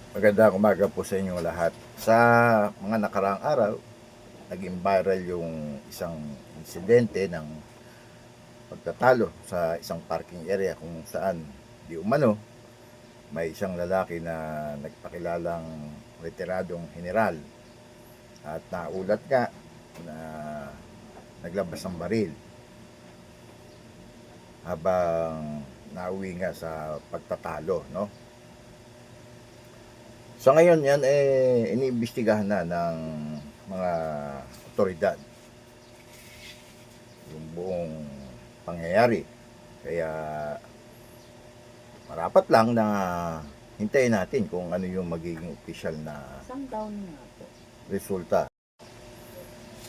Magandang umaga po sa inyong lahat. Sa mga nakaraang araw, naging viral yung isang insidente ng pagtatalo sa isang parking area kung saan di umano may isang lalaki na nagpakilalang retiradong general at naulat nga na naglabas ng baril habang nauwi nga sa pagtatalo, no? Sa ngayon yan iniimbestigahan na ng mga otoridad yung buong pangyayari. Kaya marapat lang na hintayin natin kung ano yung magiging opisyal na Isang taon nga po. resulta.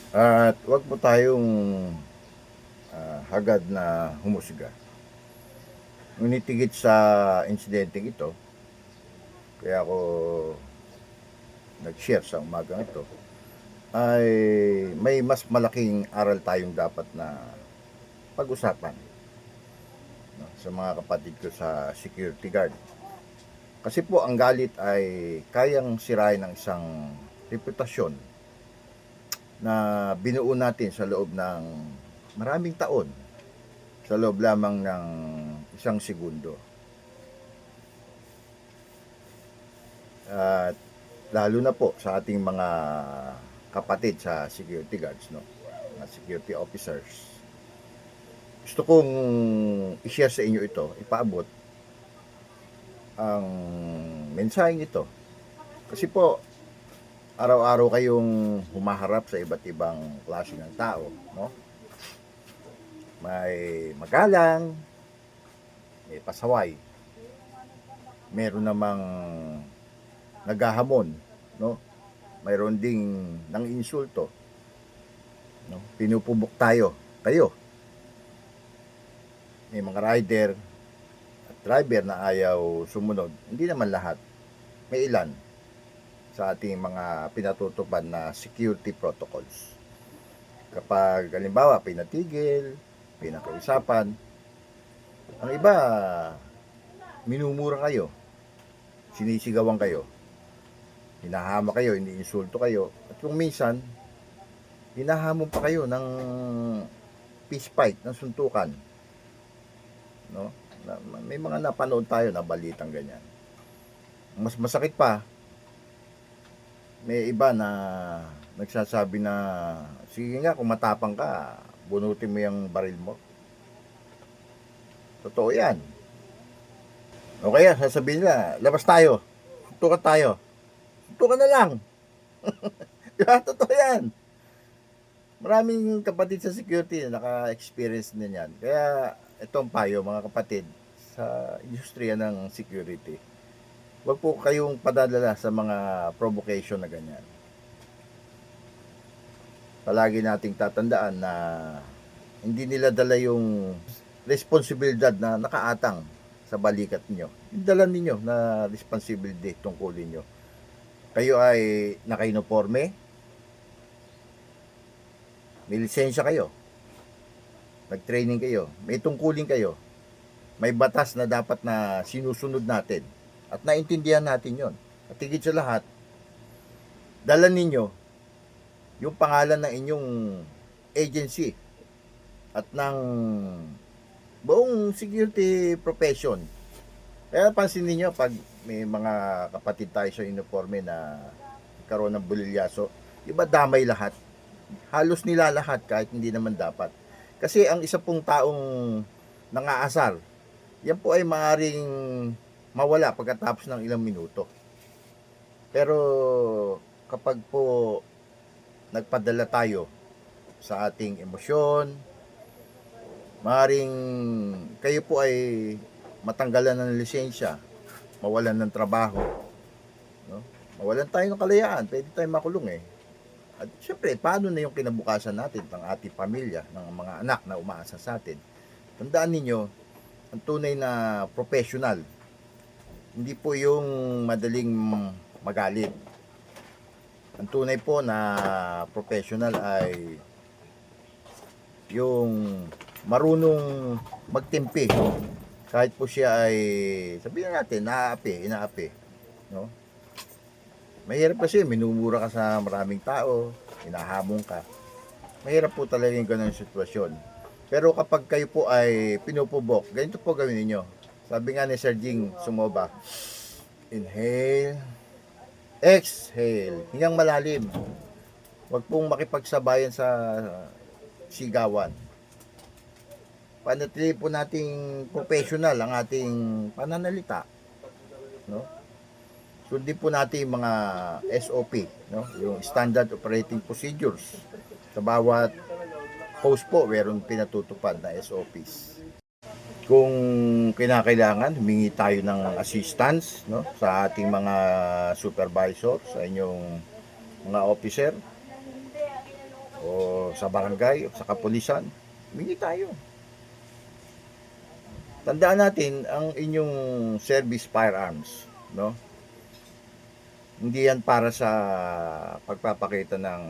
At wag po tayong hagad na humusga. Ngunit higit sa insidente ito, kaya ako nag-share sa umagang ito, ay may mas malaking aral tayong dapat na pag-usapan, no, sa mga kapatid ko sa security guard. Kasi po ang galit ay kayang sirain ng isang reputasyon na binuo natin sa loob ng maraming taon, sa loob lamang ng isang segundo. At lalo na po sa ating mga kapatid sa security guards, no, mga security officers. Gusto kong i-share sa inyo ito, ipaabot ang mensaheng ito. Kasi po, araw-araw kayong humaharap sa iba't ibang klase ng tao, no? May magalang, may pasaway, meron namang naghahamon, no? Mayroon ding nang insulto, no? Pinupubok kayo. May mga rider at driver na ayaw sumunod. Hindi naman lahat. May ilan sa ating mga pinatutupad na security protocols. Kapag halimbawa pinatigil, pinakausapan, ang iba minumura kayo, sinisigawan kayo, hinahama kayo, iniinsulto kayo, at kung minsan hinahamon pa kayo ng fist fight, ng suntukan, no? May mga napanood tayo na balitang ganyan. Mas masakit pa, may iba na nagsasabi na, sige nga, kung matapang ka, bunutin mo yung baril mo. Totoo yan. O kaya, sasabihin nila, labas tayo, suntukan tayo. Suntukan na lang. Diba? Totoo yan. Maraming kapatid sa security na naka-experience din yan. Kaya, itong payo, mga kapatid, sa industriya ng security, huwag po kayong padadala sa mga provocation na ganyan. Palagi nating tatandaan na hindi nila dala yung responsibilidad na nakaatang sa balikat niyo. Yung dala ninyo na responsibility tungkulin nyo. Kayo ay naka-uniforme, may lisensya kayo, nag-training kayo, may tungkulin kayo, may batas na dapat na sinusunod natin at naintindihan natin yon. At higit sa lahat, dala ninyo yung pangalan ng inyong agency at ng buong security profession. Kaya pansin niyo pag may mga kapatid tayo sa uniforme na karoon ng bulilyaso, iba damay lahat. Halos nila lahat kahit hindi naman dapat. Kasi ang isa pong taong nangaasar, yan po ay maaring mawala pagkatapos ng ilang minuto. Pero kapag po nagpadala tayo sa ating emosyon, maaring kayo po ay matanggalan ng lisensya, mawalan ng trabaho, no? Mawalan tayo ng kalayaan, pwede tayong makulong eh. At syempre, paano na yung kinabukasan natin, ng ating pamilya, ng mga anak na umaasa sa atin? Tandaan ninyo, ang tunay na professional, hindi po yung madaling magalit. Ang tunay po na professional ay yung marunong magtimpi. Kahit po siya ay, sabihin natin, inaapi, no? Mahirap kasi, minumura ka sa maraming tao, hinahamon ka. Mahirap po talaga yung ganun sitwasyon. Pero kapag kayo po ay pinupubok, ganito po gawin niyo. Sabi nga ni Sir Jing Sumoba, inhale, exhale, hingang malalim. Huwag pong makipagsabayan sa sigawan. Panatili po nating professional ang ating pananalita, no? Sundin po natin yung mga SOP, no? Yung Standard Operating Procedures. Sa bawat host po, meron pinatutupad na SOPs. Kung kinakailangan, humingi tayo ng assistance, no? Sa ating mga supervisor, sa inyong mga officer, o sa barangay, o sa kapulisan, humingi tayo. Tandaan natin, ang inyong service firearms, no? Hindi yan para sa pagpapakita ng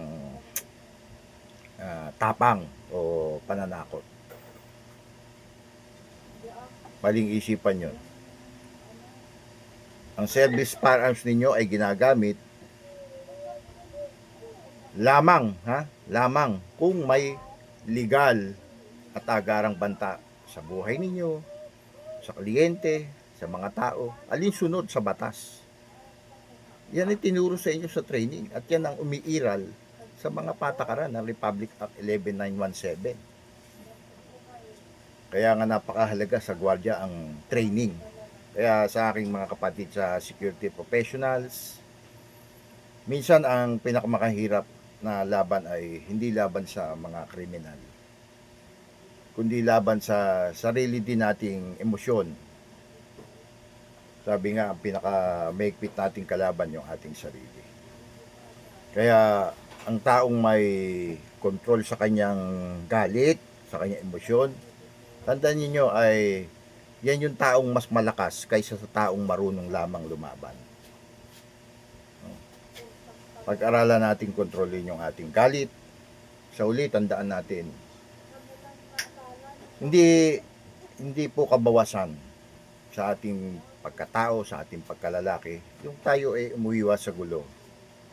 tapang o pananakot. Maling isipan yon. Ang service firearms ninyo ay ginagamit lamang, lamang kung may legal at agarang banta sa buhay ninyo, sa kliyente, sa mga tao, alinsunod sa batas. Yan ay tinuro sa inyo sa training at yan ang umiiral sa mga patakaran ng Republic Act 11917. Kaya nga napakahalaga sa gwardiya ang training. Kaya sa aking mga kapatid sa security professionals, minsan ang pinakamakahirap na laban ay hindi laban sa mga kriminal, kundi laban sa sarili din nating emosyon. Sabi nga, ang pinaka-maigpit nating kalaban yung ating sarili. Kaya ang taong may control sa kanyang galit, sa kanyang emosyon, tandaan niyo ay yan yung taong mas malakas kaysa sa taong marunong lamang lumaban. Pag-aralan natin kontrolin yung ating galit. Sa uli, tandaan natin, hindi po kabawasan sa ating pagkatao, sa ating pagkalalaki, yung tayo ay umuiwas sa gulo.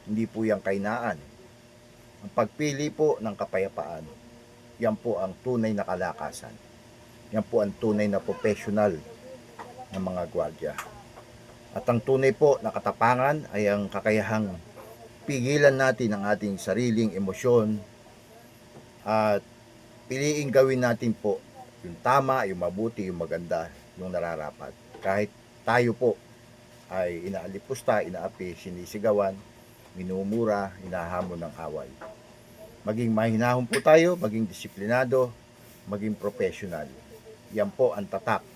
Hindi po yung kainaan. Ang pagpili po ng kapayapaan, yan po ang tunay na kalakasan. Yan po ang tunay na professional ng mga gwardiya. At ang tunay po na katapangan ay ang kakayahang pigilan natin ang ating sariling emosyon at piliing gawin natin po yung tama, yung mabuti, yung maganda, yung nararapat. Kahit tayo po ay inaalipusta, inaapi, sinisigawan, minumura, hinahamon ng away. Maging mahinahon po tayo, maging disiplinado, maging professional. Yan po ang tatak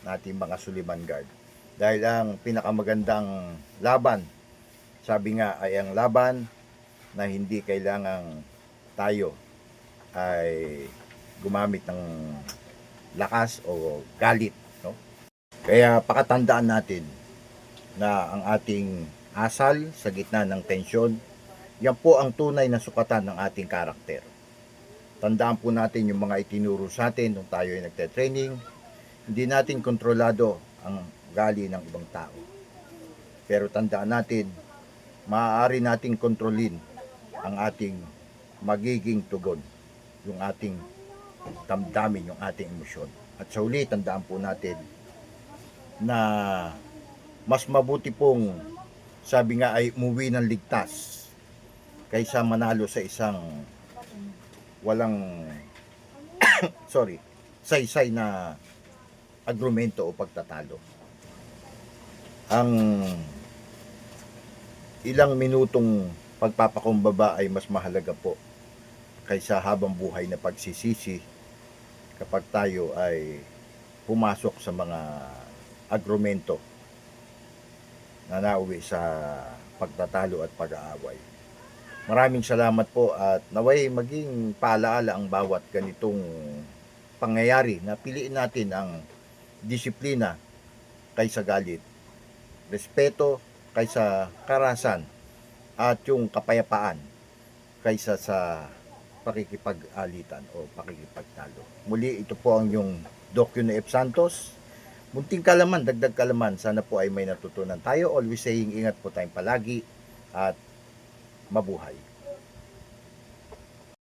natin mga Suliman Guard. Dahil ang pinakamagandang laban, sabi nga, ay ang laban na hindi kailangang tayo ay gumamit ng lakas o galit, no? Kaya pakatandaan natin na ang ating asal sa gitna ng tensyon, yan po ang tunay na sukatan ng ating karakter. Tandaan po natin yung mga itinuro sa atin nung tayo ay nagte-training. Hindi natin kontrolado ang ugali ng ibang tao. Pero tandaan natin, maaari nating kontrolin ang ating magiging tugon, yung ating damdamin, yung ating emosyon. At sa uli, tandaan po natin na mas mabuti pong, sabi nga ay umuwi ng ligtas kaysa manalo sa isang walang saysay na agrumento o pagtatalo. Ang ilang minutong pagpapakumbaba ay mas mahalaga po kaysa habang buhay na pagsisisi kapag tayo ay pumasok sa mga agrumento na nauwi sa pagtatalo at pag-aaway. Maraming salamat po at naway maging paalaala ang bawat ganitong pangyayari na piliin natin ang disiplina kaysa galit, respeto kaysa karahasan, at yung kapayapaan kaysa sa pakikipag-alitan o pakikipagtalo. Muli, ito po ang yung Doc F. Santos. Munting kalaman, dagdag kalaman. Sana po ay may natutunan tayo. Always saying, ingat po tayong palagi. at mabuhay.